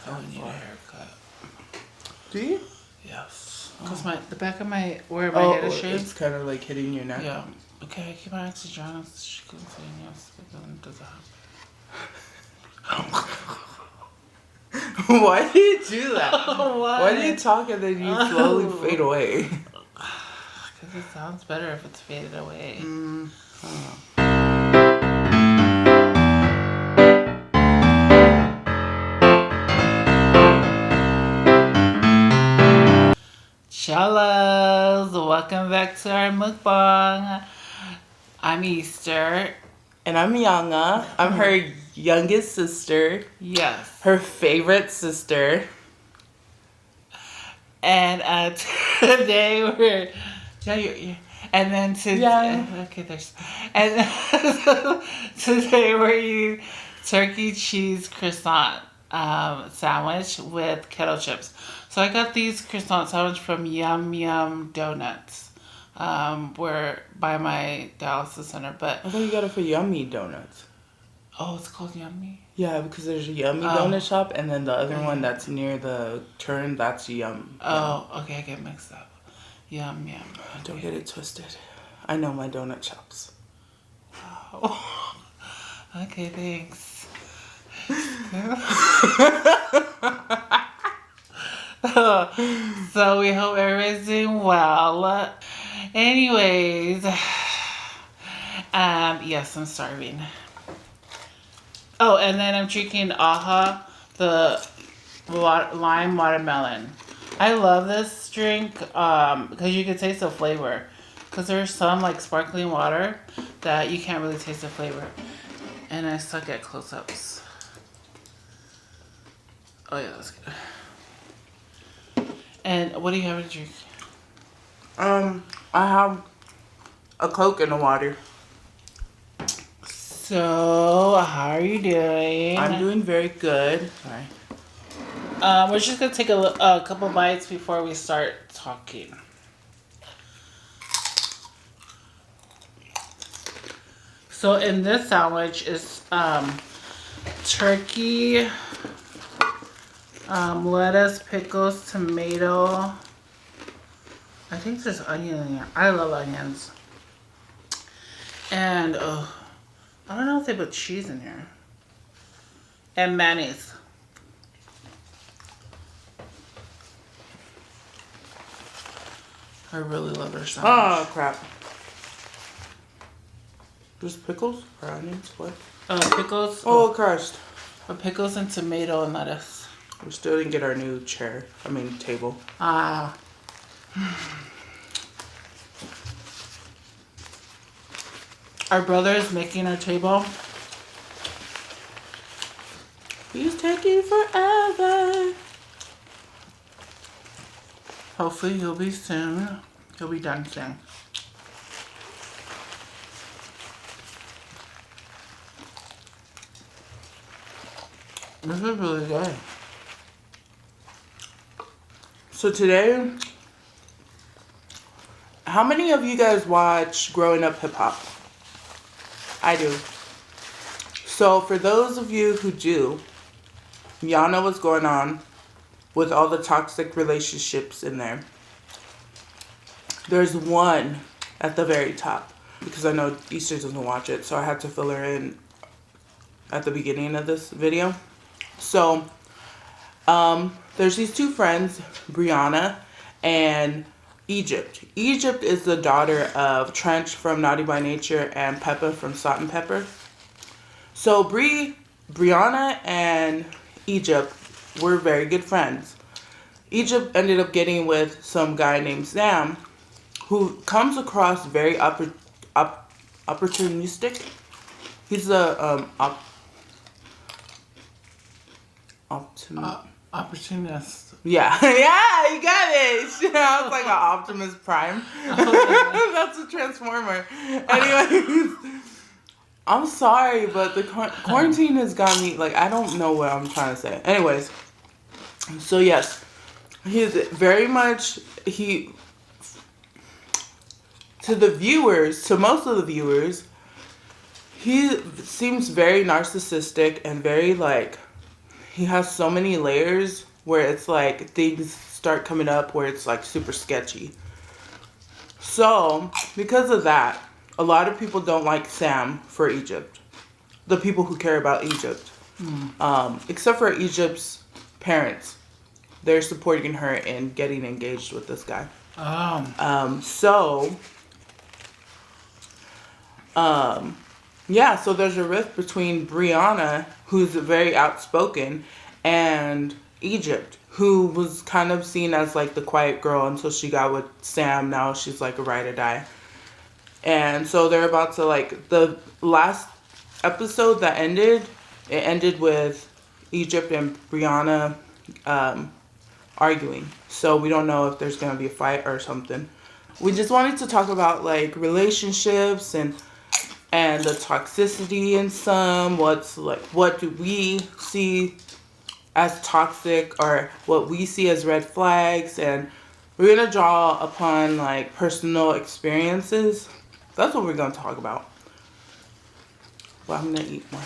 I need a haircut. Do you? Yes. Because the back of my, where my head is shaved. It's kind of like hitting your neck. Yeah. Okay, keep on asking John. She can say yes, but then does that. Why do you do that? Why do you talk and then you slowly fade away? Because it sounds better if it's faded away. Shallows, welcome back to our mukbang. I'm Easter. And I'm Yanga. I'm her youngest sister. Yes. Her favorite sister. And today we're... And then today... Yeah. Okay, there's... And today we're eating turkey cheese croissant sandwich with kettle chips. So I got these croissant sandwich from Yum Yum Donuts. We're by my dialysis center, but... I thought you got it for Yummy Donuts. Oh, it's called Yummy? Yeah, because there's a Yummy Donut shop, and then the other one that's near the turn, that's Yum. Oh, okay, I get mixed up. Yum Yum. Okay. Don't get it twisted. I know my donut shops. Oh. Okay, thanks. So we hope everybody's doing well. Anyways, yes, I'm starving. Oh, and then I'm drinking Aha, the lime watermelon. I love this drink because you can taste the flavor. Because there's some like sparkling water that you can't really taste the flavor. And I suck at close-ups. Oh yeah, that's good. And what do you have to drink? I have a Coke and a water. So, how are you doing? I'm doing very good. Sorry. We're just gonna take a couple bites before we start talking. So in this sandwich is turkey, lettuce, pickles, tomato. I think there's onion in here. I love onions. And I don't know if they put cheese in here. And mayonnaise. I really love their sandwich. Oh, crap. Just pickles or onions? What? Pickles. Oh, crushed. Pickles and tomato and lettuce. We still didn't get our new table. Ah. Our brother is making our table. He's taking forever. Hopefully he'll be soon. He'll be done soon. This is really good. So today, how many of you guys watch Growing Up Hip Hop? I do. So for those of you who do, y'all know what's going on with all the toxic relationships in there. There's one at the very top, because I know Easter doesn't watch it, so I had to fill her in at the beginning of this video. So, there's these two friends, Brianna and Egypt. Egypt is the daughter of Trench from Naughty by Nature and Peppa from Salt and Pepper. So Brianna and Egypt were very good friends. Egypt ended up getting with some guy named Sam, who comes across very opportunistic. He's a opportunist. Yeah, yeah, you got it. I was like an Optimus Prime. That's a Transformer. Anyways, I'm sorry, but the quarantine has got me, like, I don't know what I'm trying to say. Anyways, so yes, he's very much, to most of the viewers, he seems very narcissistic and very, like, he has so many layers where it's like things start coming up where it's like super sketchy. So, because of that, a lot of people don't like Sam for Egypt. The people who care about Egypt. Except for Egypt's parents. They're supporting her in getting engaged with this guy. Yeah, so there's a rift between Brianna, who's very outspoken, and Egypt, who was kind of seen as like the quiet girl until she got with Sam. Now she's like a ride or die. And so they're about to, like, the last episode that ended, it ended with Egypt and Brianna arguing. So we don't know if there's going to be a fight or something. We just wanted to talk about, like, relationships and the toxicity in some. What do we see as toxic, or what we see as red flags, and we're going to draw upon, like, personal experiences. That's what we're going to talk about. Well, I'm going to eat more.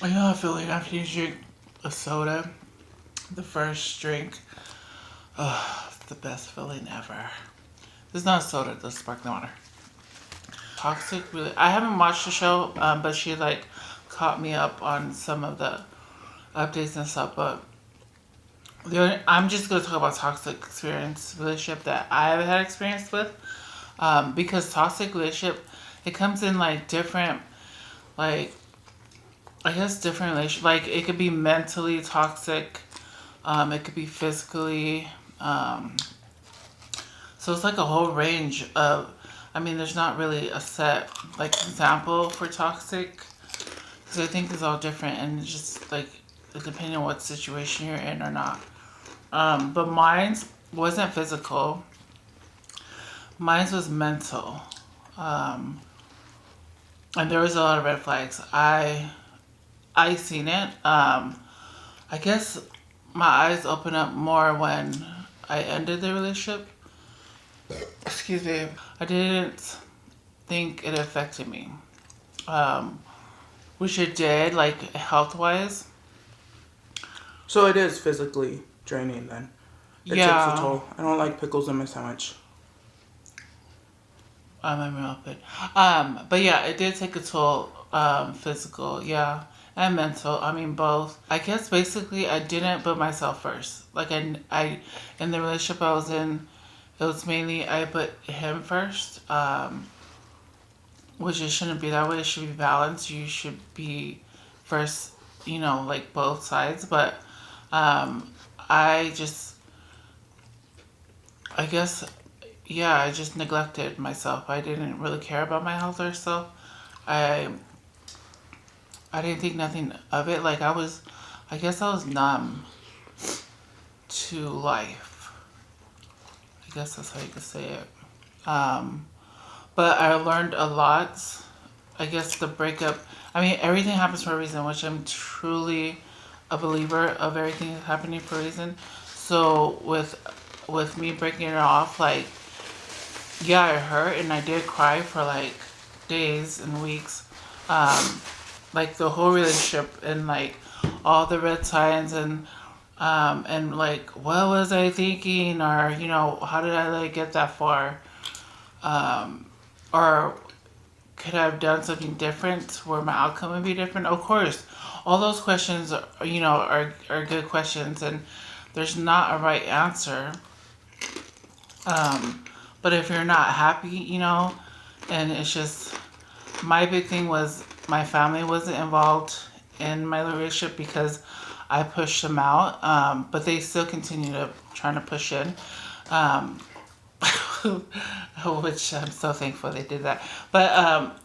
I know I feel like after you drink a soda, the first drink, it's the best feeling ever. This is not a soda, this is sparkling water. Toxic, really. I haven't watched the show, but she like caught me up on some of the updates and stuff. But I'm just gonna talk about toxic relationship that I've had experience with, because toxic relationship, it comes in like different, like, I guess different relations. Like, it could be mentally toxic, it could be physically. So it's like a whole range of, I mean, there's not really a set, like, example for toxic, because I think it's all different, and it's just, like, depending on what situation you're in or not. But mine wasn't physical. Mine was mental. And there was a lot of red flags. I seen it. I guess my eyes opened up more when I ended the relationship. Excuse me. I didn't think it affected me. Which it did, like, health-wise. So it is physically draining then. It takes a toll. I don't like pickles in my sandwich. My mouth it. But yeah, it did take a toll, physical, yeah, and mental. I mean, both. I guess basically I didn't put myself first. Like, I in the relationship I was in, it was mainly I put him first, which it shouldn't be that way. It should be balanced. You should be first, like, both sides. But I guess, yeah, I just neglected myself. I didn't really care about my health or stuff. I didn't think nothing of it. Like, I guess I was numb to life. I guess that's how you could say it. But I learned a lot. I guess the breakup, I mean, everything happens for a reason, which I'm truly a believer of everything happening for a reason. So with me breaking it off, like, yeah, it hurt, and I did cry for like days and weeks. Like, the whole relationship, and like all the red signs, and like, what was I thinking, or how did I like get that far, or could I have done something different where my outcome would be different? Of course, all those questions are good questions, and there's not a right answer. But if you're not happy, and it's just, my big thing was my family wasn't involved in my relationship because I pushed them out, but they still continue to trying to push in, which I'm so thankful they did that. But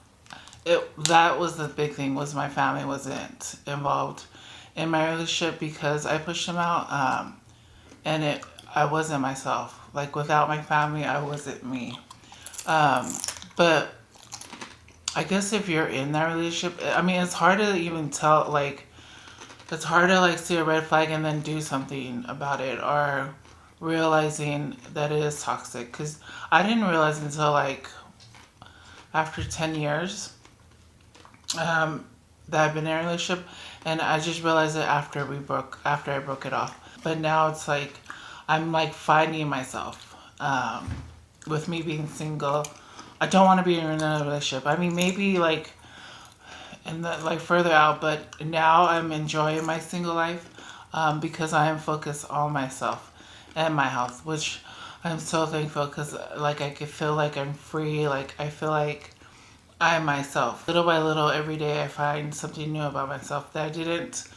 that was the big thing, was my family wasn't involved in my relationship because I pushed them out, and I wasn't myself. Like, without my family, I wasn't me. But I guess if you're in that relationship, I mean, it's hard to even tell, like, it's hard to, like, see a red flag and then do something about it, or realizing that it is toxic. Because I didn't realize until, like, after 10 years that I've been in a relationship, and I just realized it after I broke it off. But now it's like, I'm, like, finding myself. With me being single, I don't want to be in another relationship. I mean, maybe, like, like, further out, but now I'm enjoying my single life, because I am focused on myself and my health, which I'm so thankful, because, like, I could feel like I'm free. Like, I feel like I am myself. Little by little, every day I find something new about myself that I didn't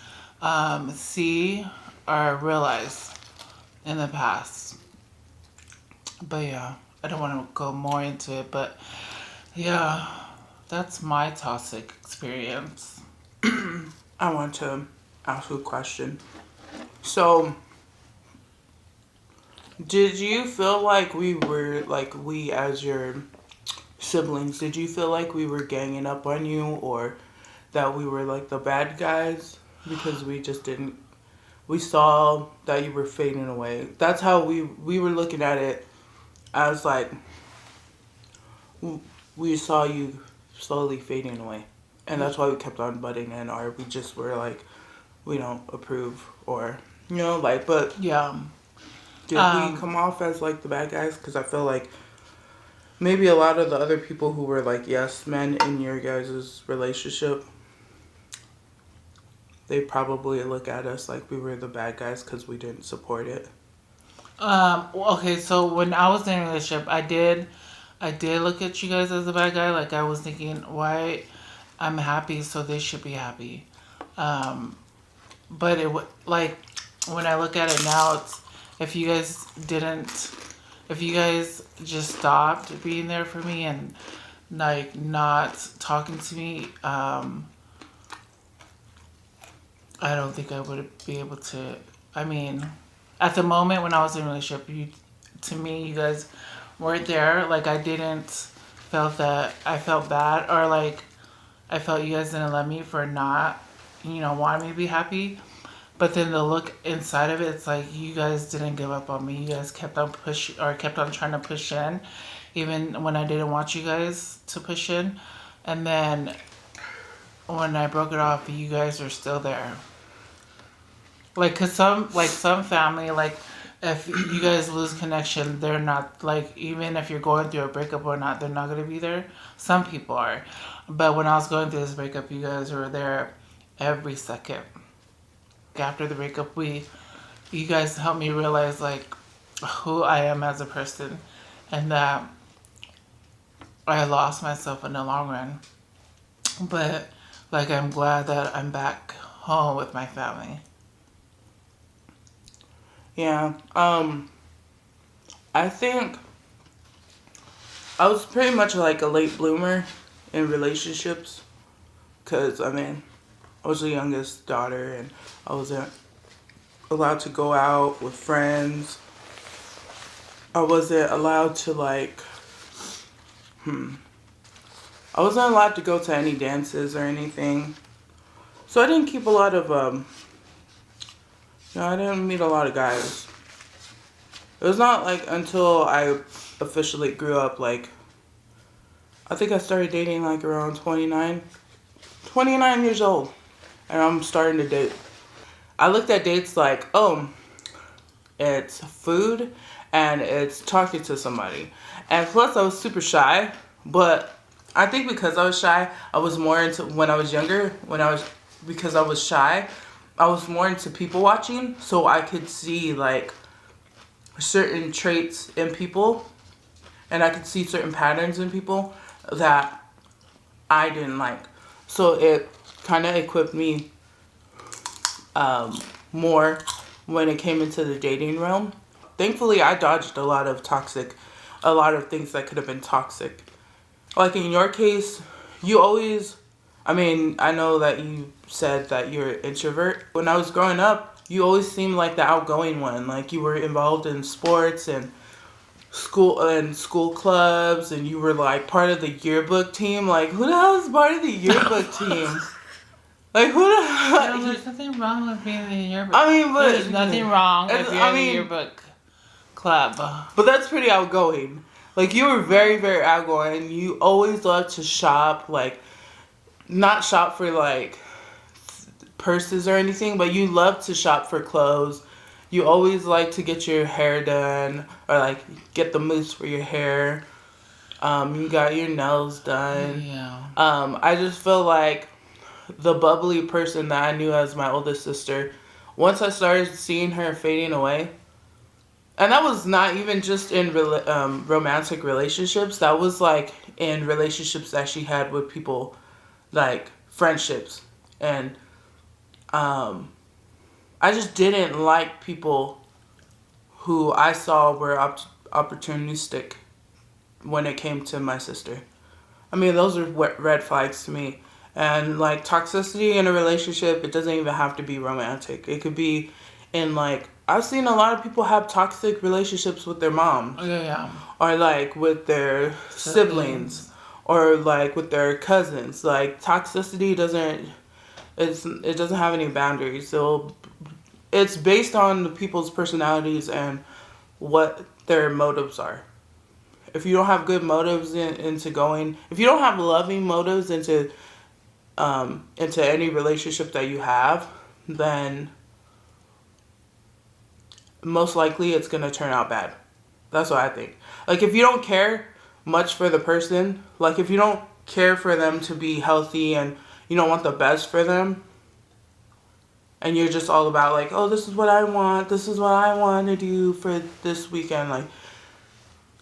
see or realize in the past. But yeah, I don't want to go more into it, but yeah, that's my toxic experience. I want to ask you a question. So, did you feel like we as your siblings, did you feel like we were ganging up on you, or that we were like the bad guys because we saw that you were fading away? That's how we were looking at it, as like we saw you slowly fading away, and that's why we kept on butting in, or we just were like, we don't approve, or like, but Yeah. did we come off as like the bad guys? Because I feel like maybe a lot of the other people who were like yes men in your guys' relationship, they probably look at us like we were the bad guys because we didn't support it. Okay, so when I was in a relationship, I did look at you guys as a bad guy. Like, I was thinking, why I'm happy, so they should be happy. But like, when I look at it now, it's, if you guys just stopped being there for me and, like, not talking to me, I don't think I would be able to. I mean, at the moment when I was in a relationship, to me, you guys weren't there. Like, I didn't felt that I felt bad, or like I felt you guys didn't love me for not, wanting me to be happy. But then the look inside of it, it's like you guys didn't give up on me. You guys kept on trying to push in, even when I didn't want you guys to push in. And then when I broke it off, you guys are still there. Like, cause some family, like, if you guys lose connection, they're not, like, even if you're going through a breakup or not, they're not gonna be there. Some people are, but when I was going through this breakup, you guys were there every second. After the breakup, you guys helped me realize, like, who I am as a person, and that I lost myself in the long run. But, like, I'm glad that I'm back home with my family. Yeah. I think I was pretty much like a late bloomer in relationships, because I mean, I was the youngest daughter, and I wasn't allowed to go out with friends. I wasn't allowed to I wasn't allowed to go to any dances or anything. So I didn't keep a lot of I didn't meet a lot of guys. It was not like until I officially grew up, like, I think I started dating like around 29 years old, and I'm starting to date. I looked at dates like, oh, it's food and it's talking to somebody. And plus I was super shy, but I think because I was shy, I was more into, when I was younger, because I was shy, I was more into people watching, so I could see like certain traits in people, and I could see certain patterns in people that I didn't like. So it kind of equipped me more when it came into the dating realm. Thankfully, I dodged a lot of things that could have been toxic. Like in your case, you always, I mean, I know that you said that you're an introvert. When I was growing up, you always seemed like the outgoing one. Like, you were involved in sports and school clubs, and you were like part of the yearbook team. Like, who the hell is part of the yearbook team? Like, who the hell? No, there's nothing wrong with being in the yearbook. I mean, but there's nothing wrong if you're in the yearbook club. But that's pretty outgoing. Like, you were very, very outgoing. You always loved to shop. Like, not shop for like purses or anything, but you love to shop for clothes. You always like to get your hair done, or like get the mousse for your hair. You got your nails done. Yeah. I just feel like the bubbly person that I knew as my oldest sister, once I started seeing her fading away, and that was not even just in romantic relationships. That was like in relationships that she had with people, like friendships, and I just didn't like people who I saw were opportunistic when it came to my sister. I mean, those are red flags to me. And like toxicity in a relationship, it doesn't even have to be romantic. It could be in like, I've seen a lot of people have toxic relationships with their mom. Yeah. Or like with their siblings. Or like with their cousins. Like toxicity doesn't have any boundaries. So it's based on the people's personalities and what their motives are. If you don't have good motives if you don't have loving motives into any relationship that you have, then most likely it's going to turn out bad. That's what I think. Like, if you don't care much for the person, like if you don't care for them to be healthy and you don't want the best for them, and you're just all about like, oh, this is what I want to do for this weekend, like,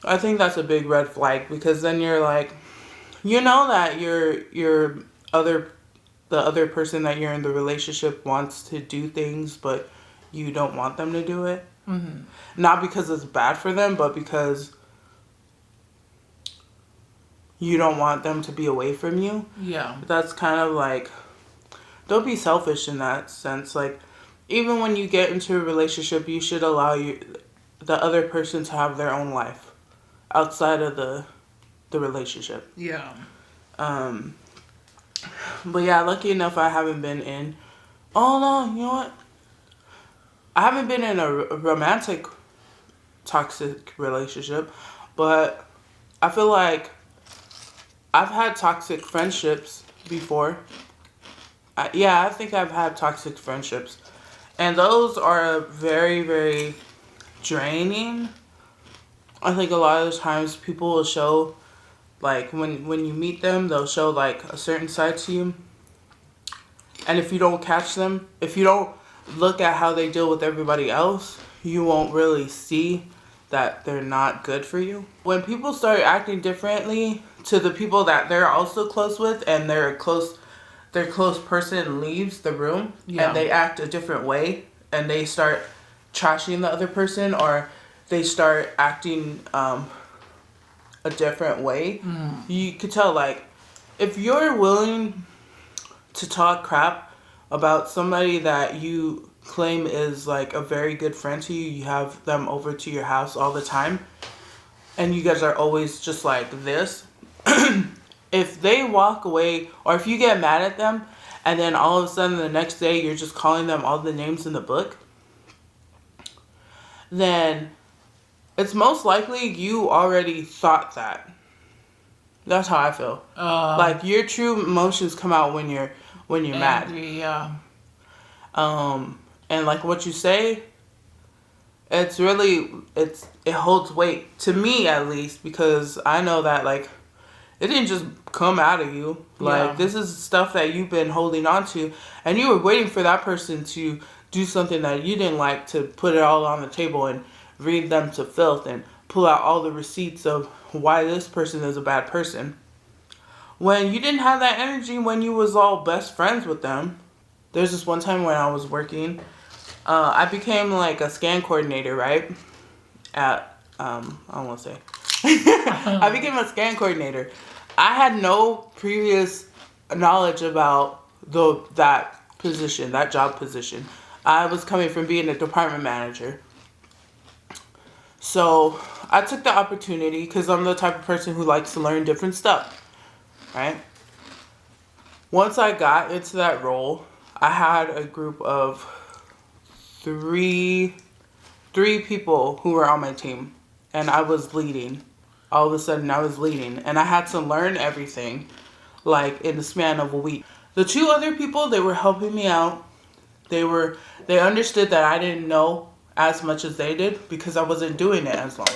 I think that's a big red flag, because then you're like, you know that the other person that you're in the relationship wants to do things, but you don't want them to do it. Mm-hmm. Not because it's bad for them, but because you don't want them to be away from you. Yeah. That's kind of like, don't be selfish in that sense. Like, even when you get into a relationship, you should allow the other person to have their own life outside of the relationship. Yeah. But yeah, lucky enough, I haven't been in. Oh no, you know what? I haven't been in a romantic toxic relationship, but I feel like I've had toxic friendships before. I think I've had toxic friendships. And those are very, very draining. I think a lot of the times people will show, like, when you meet them, they'll show, like, a certain side to you. And if you don't catch them, if you don't look at how they deal with everybody else, you won't really see that they're not good for you. When people start acting differently to the people that they're also close with, and their close person leaves the room, and they act a different way, and they start trashing the other person, or they start acting a different way, you could tell, like, if you're willing to talk crap about somebody that you claim is like a very good friend to you, you have them over to your house all the time, and you guys are always just like this, if they walk away, or if you get mad at them, and then all of a sudden the next day you're just calling them all the names in the book, then it's most likely you already thought that. That's how I feel. Like, your true emotions come out when you're angry, mad. Yeah. And like what you say, it holds weight to me, at least, because I know that, like, it didn't just come out of you. Like, this is stuff that you've been holding on to, and you were waiting for that person to do something that you didn't like, to put it all on the table and read them to filth and pull out all the receipts of why this person is a bad person, when you didn't have that energy when you was all best friends with them. There's this one time when I was working, I became like a scan coordinator, right? At, I don't want to say. I became a scan coordinator. I had no previous knowledge about that job position. I was coming from being a department manager. So I took the opportunity because I'm the type of person who likes to learn different stuff, right? Once I got into that role, I had a group of three people who were on my team, and I was leading. All of a sudden, I was leading, and I had to learn everything, like in the span of a week. The two other people, they were helping me out. They understood that I didn't know as much as they did because I wasn't doing it as long.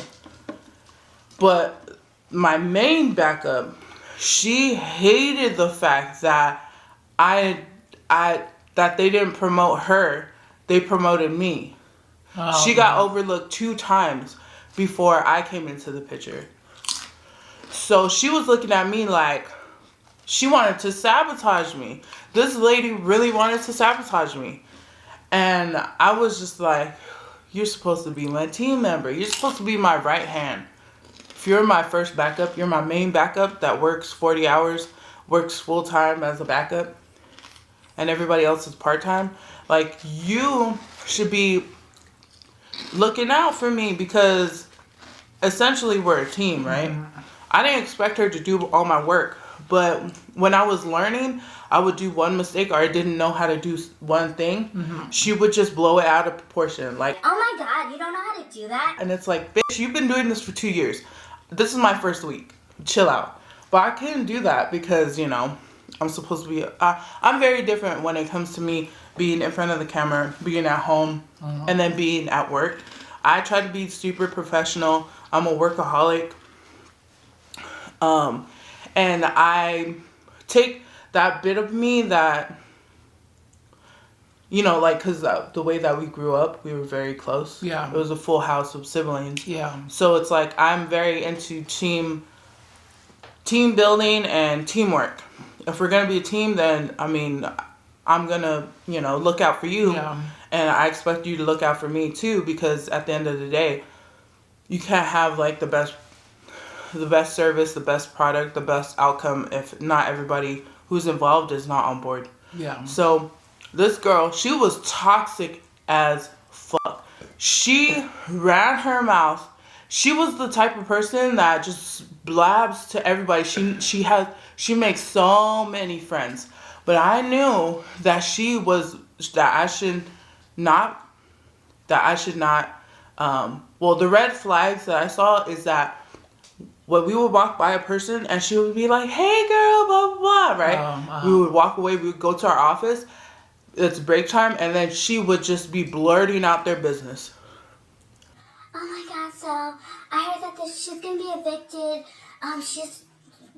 But my main backup, she hated the fact that that they didn't promote her, they promoted me. Oh, She got overlooked 2 times before I came into the picture. So she was looking at me like she wanted to sabotage me. This lady really wanted to sabotage me. And I was just like, you're supposed to be my team member. You're supposed to be my right hand. If you're my first backup, you're my main backup that works 40 hours, works full time as a backup, and everybody else is part time. Like, you should be looking out for me because essentially we're a team, right? Mm-hmm. I didn't expect her to do all my work, but when I was learning, I would do one mistake or I didn't know how to do one thing. Mm-hmm. She would just blow it out of proportion. Like, oh my God, you don't know how to do that? And it's like, bitch, you've been doing this for 2 years. This is my first week. Chill out. But I couldn't do that because, you know, I'm supposed to be... I'm very different when it comes to me being in front of the camera, being at home, and then being at work. I try to be super professional. I'm a workaholic. And I take that bit of me that, you know, like, because the way that we grew up, we were very close. Yeah. It was a full house of siblings. Yeah. So it's like I'm very into team building and teamwork. If we're going to be a team, then, I mean, I'm going to, you know, look out for you. Yeah. And I expect you to look out for me, too, because at the end of the day, you can't have, like, the best service, the best product, the best outcome if not everybody who's involved is not on board. Yeah. So this girl, she was toxic as fuck. She ran her mouth. She was the type of person that just blabs to everybody. She makes so many friends. But I knew that I should not well, the red flags that I saw is that when we would walk by a person and she would be like, hey girl, blah, blah, blah, right? We would walk away, we would go to our office, it's break time, and then she would just be blurting out their business. Oh my God, so I heard that she's going to be evicted. She's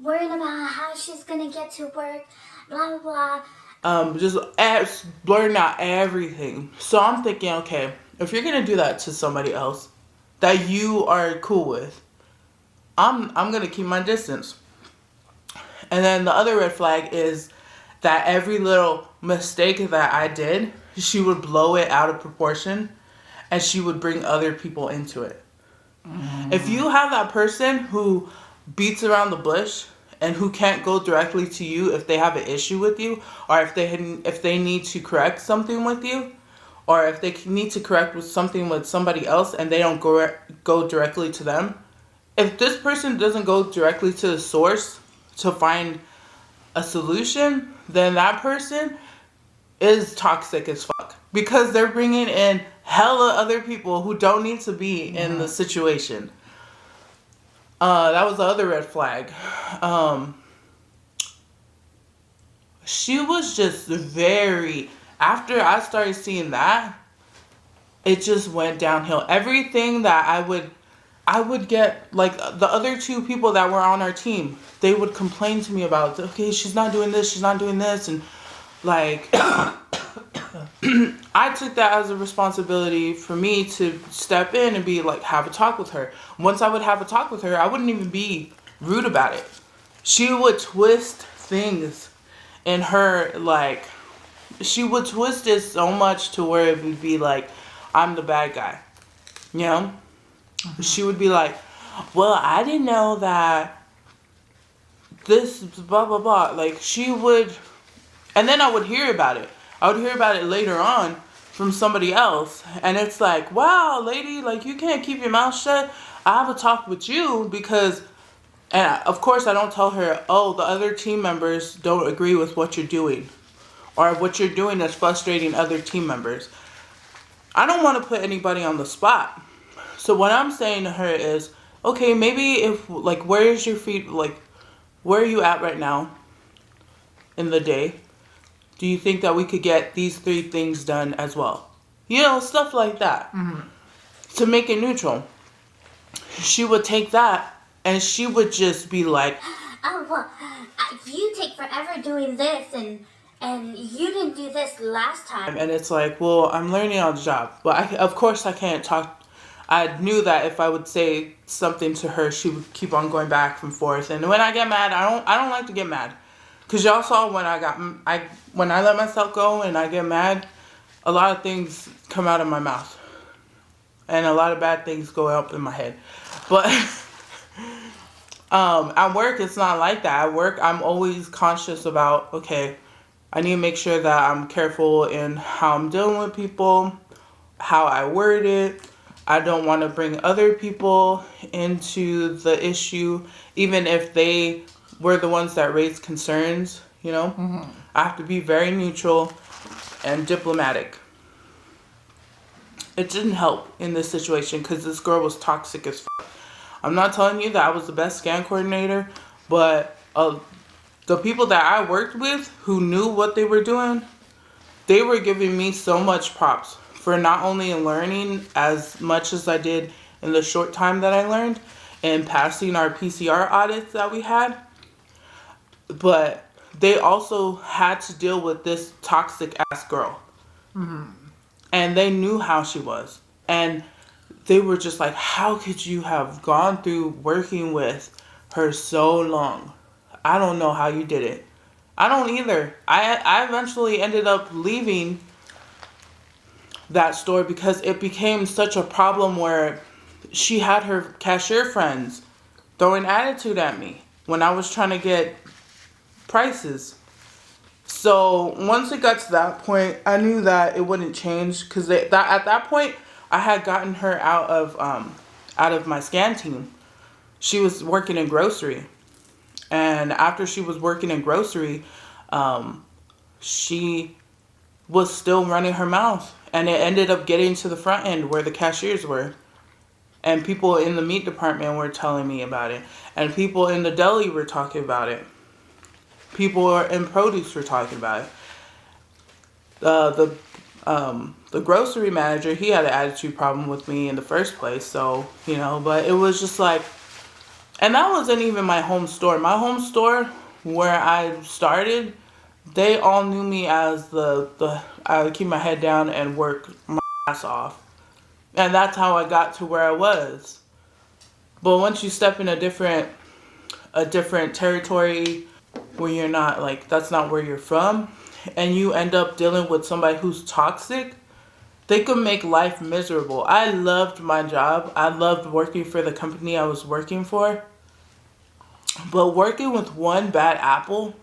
worrying about how she's going to get to work, blah, blah, blah. Just blurting out everything. So I'm thinking, okay, if you're going to do that to somebody else that you are cool with, I'm going to keep my distance. And then the other red flag is that every little mistake that I did, she would blow it out of proportion and she would bring other people into it. Mm. If you have that person who beats around the bush and who can't go directly to you if they have an issue with you, or if they need to correct something with you, or if they need to correct with something with somebody else and they don't go directly to them, if this person doesn't go directly to the source to find a solution, then that person is toxic as fuck. Because they're bringing in hella other people who don't need to be in the situation. That was the other red flag. She was just after I started seeing that, it just went downhill. Everything that I would get, like the other 2 people that were on our team, they would complain to me about, okay, she's not doing this, and like, I took that as a responsibility for me to step in and be like, have a talk with her. Once I would have a talk with her, I wouldn't even be rude about it. She would twist things in her, like, she would twist it so much to where it would be like, I'm the bad guy, you know? Mm-hmm. She would be like, well, I didn't know that this blah, blah, blah. Like, she would, and then I would hear about it. I would hear about it later on from somebody else. And it's like, wow, lady, like, you can't keep your mouth shut. I have a talk with you because, and of course I don't tell her, oh, the other team members don't agree with what you're doing, or what you're doing is frustrating other team members. I don't want to put anybody on the spot. So what I'm saying to her is, okay, maybe if, like, where is your feet, like, where are you at right now in the day? Do you think that we could get these 3 things done as well? You know, stuff like that. To make it neutral. She would take that and she would just be like, oh, well, you take forever doing this, and you didn't do this last time. and it's like, well, I'm learning on the job. But of course I can't talk. I knew that if I would say something to her, she would keep on going back and forth. And when I get mad, I don't like to get mad. Because y'all saw when when I let myself go and I get mad, a lot of things come out of my mouth. And a lot of bad things go up in my head. But at work, it's not like that. At work, I'm always conscious about, okay, I need to make sure that I'm careful in how I'm dealing with people, how I word it. I don't want to bring other people into the issue, even if they were the ones that raised concerns, you know? I have to be very neutral and diplomatic. It didn't help in this situation because this girl was toxic as fuck. I'm not telling you that I was the best scan coordinator, but the people that I worked with who knew what they were doing, they were giving me so much props for not only learning as much as I did in the short time that I learned and passing our PCR audits that we had, but they also had to deal with this toxic ass girl. And they knew how she was. And they were just like, how could you have gone through working with her so long? I don't know how you did it. I don't either. I eventually ended up leaving that store because it became such a problem where she had her cashier friends throwing attitude at me when I was trying to get prices. So once it got to that point, I knew that it wouldn't change because at that point I had gotten her out of my scan team. She was working in grocery, and after she was working in grocery, she was still running her mouth, and it ended up getting to the front end where the cashiers were, and people in the meat department were telling me about it, and people in the deli were talking about it. People in produce were talking about it. The grocery manager, he had an attitude problem with me in the first place. So, you know, but it was just like, and that wasn't even my home store. My home store where I started, they all knew me as I would keep my head down and work my ass off. And that's how I got to where I was. But once you step in a different territory, where you're not, like, that's not where you're from, and you end up dealing with somebody who's toxic, they could make life miserable. I loved my job. I loved working for the company I was working for. But working with one bad apple,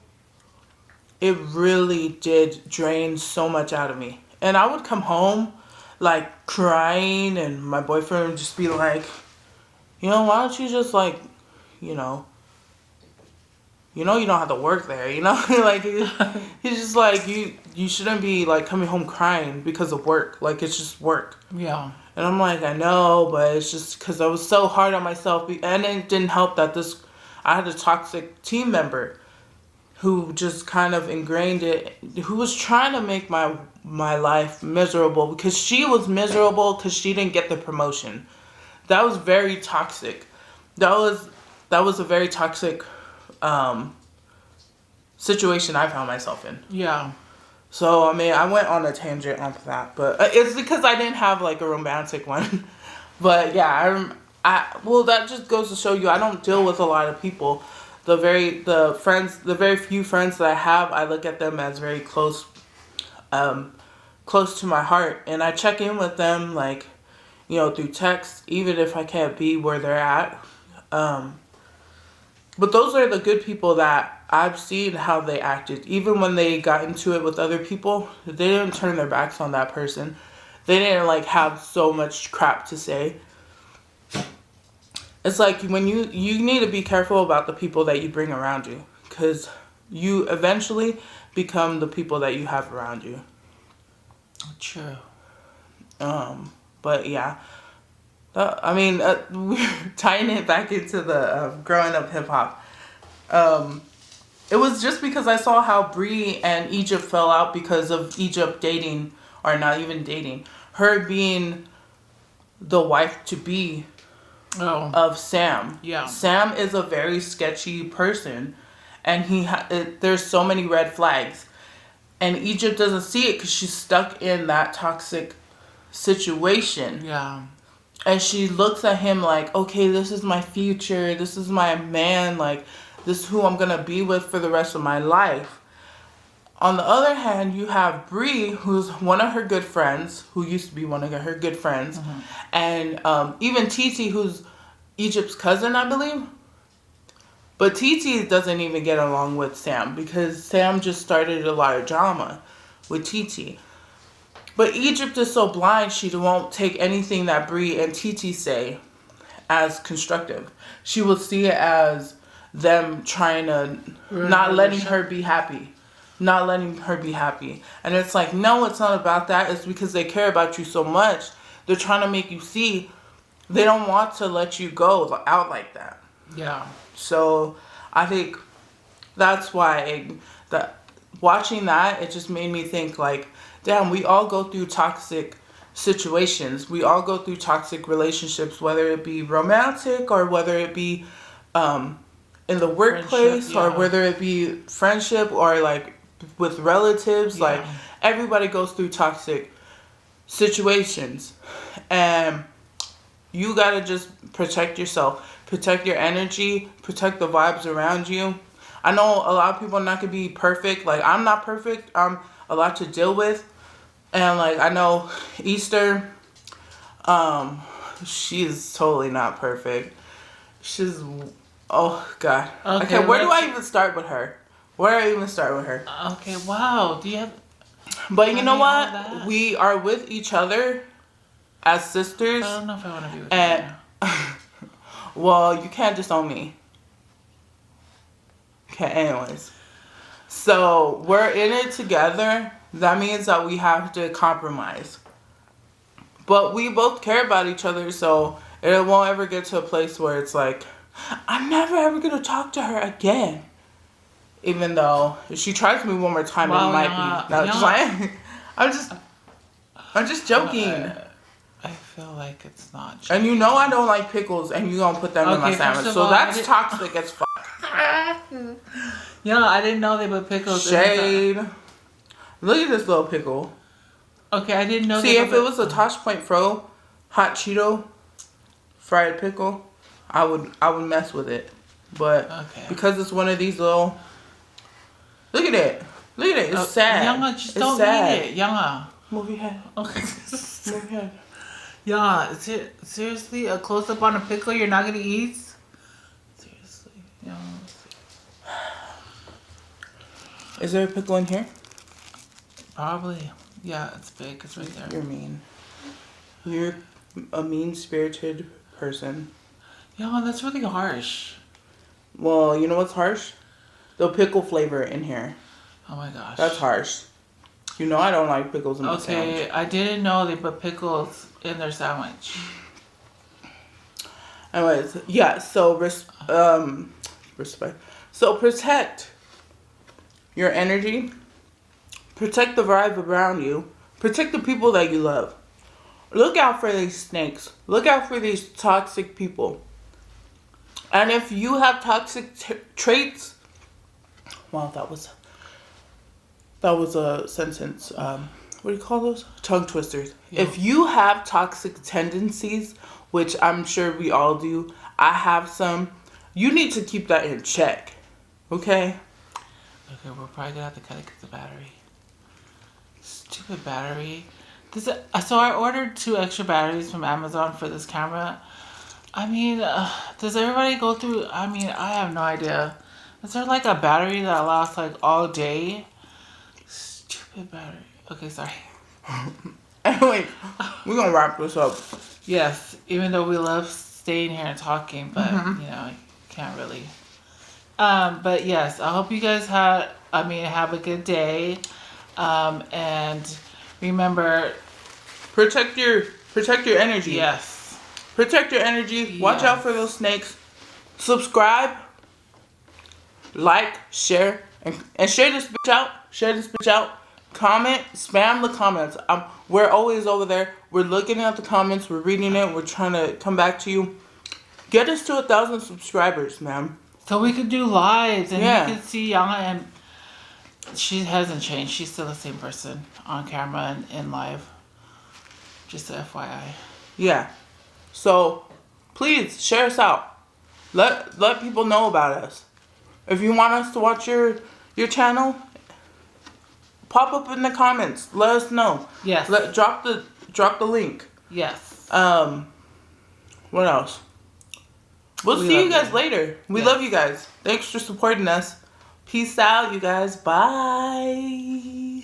it really did drain so much out of me. And I would come home, like, crying, and my boyfriend would just be like, you know, why don't you just, like, you know, you don't have to work there, you know? Like, he's just like, you shouldn't be, like, coming home crying because of work. Like, it's just work. Yeah. And I'm like, I know, but it's just because I was so hard on myself. And it didn't help that I had a toxic team member who just kind of ingrained it, who was trying to make my life miserable because she was miserable because she didn't get the promotion. That was very toxic. That was a very toxic situation I found myself in. Yeah. So, I mean, I went on a tangent on that, but it's because I didn't have, like, a romantic one. But, yeah, well, that just goes to show you I don't deal with a lot of people. The very few friends that I have, I look at them as very close to my heart. And I check in with them, like, you know, through text, even if I can't be where they're at. But those are the good people that I've seen how they acted. Even when they got into it with other people, they didn't turn their backs on that person. They didn't like have so much crap to say. It's like when you need to be careful about the people that you bring around you, because you eventually become the people that you have around you. True. But yeah, I mean, we're tying it back into the growing up hip hop. It was just because I saw how Brie and Egypt fell out because of Egypt dating, or not even dating, her being the wife to be of Sam. Yeah. Sam is a very sketchy person, and there's so many red flags, and Egypt doesn't see it because she's stuck in that toxic situation. Yeah. And she looks at him like, okay, this is my future, this is my man, like, this is who I'm gonna be with for the rest of my life. On the other hand, you have Brie, who's one of her good friends, who used to be one of her good friends, and even Titi, who's Egypt's cousin, I believe. But Titi doesn't even get along with Sam because Sam just started a lot of drama with Titi. But Egypt is so blind, she won't take anything that Brie and Titi say as constructive. She will see it as them trying to not letting her be happy. Not letting her be happy. And it's like, no, it's not about that. It's because they care about you so much. They're trying to make you see they don't want to let you go out like that. Yeah. So I think that's why watching that, it just made me think like, damn, we all go through toxic situations. We all go through toxic relationships, whether it be romantic or whether it be in the workplace, or whether it be friendship or like with relatives. Like everybody goes through toxic situations, and you gotta just protect yourself, protect your energy, protect the vibes around you. I know a lot of people are not gonna be perfect. Like, I'm not perfect. I'm a lot to deal with. And like, I know Easter, she's totally not perfect. She's, oh God. Okay, where do I even start with her? Where do I even start with her? Okay, wow. Do you have... But you know what? We are with each other as sisters. I don't know if I want to be with you now. Well, you can't disown me. Okay, anyways. So, we're in it together. That means that we have to compromise. But we both care about each other, so it won't ever get to a place where it's like, I'm never ever going to talk to her again. Even though if she tries me one more time, it might be. No, just like, I'm just joking. I feel like it's not joking. And you know I don't like pickles, and you gonna put them in my sandwich. So that's toxic as fuck. Yeah, I didn't know they put pickles Shade. Look at this little pickle. Okay, I didn't know. See, if it was a Tosh Point Fro hot Cheeto fried pickle, I would mess with it. But because it's one of these little, look at it. Look at it. It's sad. Younga, just don't eat it. Younga. Move your head. Okay. Move your head. Yeah, seriously, a close up on a pickle you're not gonna eat? Seriously, yeah. Is there a pickle in here? Probably. Yeah, it's big. It's right there. You're mean. You're a mean-spirited person. Yeah, that's really harsh. Well, you know what's harsh? The pickle flavor in here. Oh my gosh. That's harsh. You know I don't like pickles in my sandwich. Okay, I didn't know they put pickles in their sandwich. Anyways, yeah, so respect. So protect your energy. Protect the vibe around you. Protect the people that you love. Look out for these snakes. Look out for these toxic people. And if you have toxic traits, wow, that was a sentence. What do you call those? Tongue twisters. Yeah. If you have toxic tendencies, which I'm sure we all do, I have some, you need to keep that in check. Okay? Okay, we're probably gonna have to cut it because the battery. Stupid battery. So I ordered 2 extra batteries from Amazon for this camera. I mean, does everybody go through? I mean, I have no idea. Is there like a battery that lasts like all day? Stupid battery. Okay, sorry. Anyway, we're gonna wrap this up. Yes, even though we love staying here and talking, but you know, can't really. But yes, I hope you guys have a good day. And remember, Protect your energy. yes. Protect your energy. Watch Yes. out for those snakes. Subscribe, like, share, and share this bitch out. Share this bitch out. Comment, spam the comments. We're always over there. We're looking at the comments. We're reading it. We're trying to come back to you. Get us to 1,000 subscribers, man. So we could do lives and Yeah. you could see Yana, and she hasn't changed. She's still the same person on camera and in live. Just a FYI. Yeah. So, please share us out. Let people know about us. If you want us to watch your channel, pop up in the comments. Let us know. Yes. Drop the link. Yes. What else? We'll We see you love guys you. later. We Yes. love you guys. Thanks for supporting us. Peace out, you guys. Bye.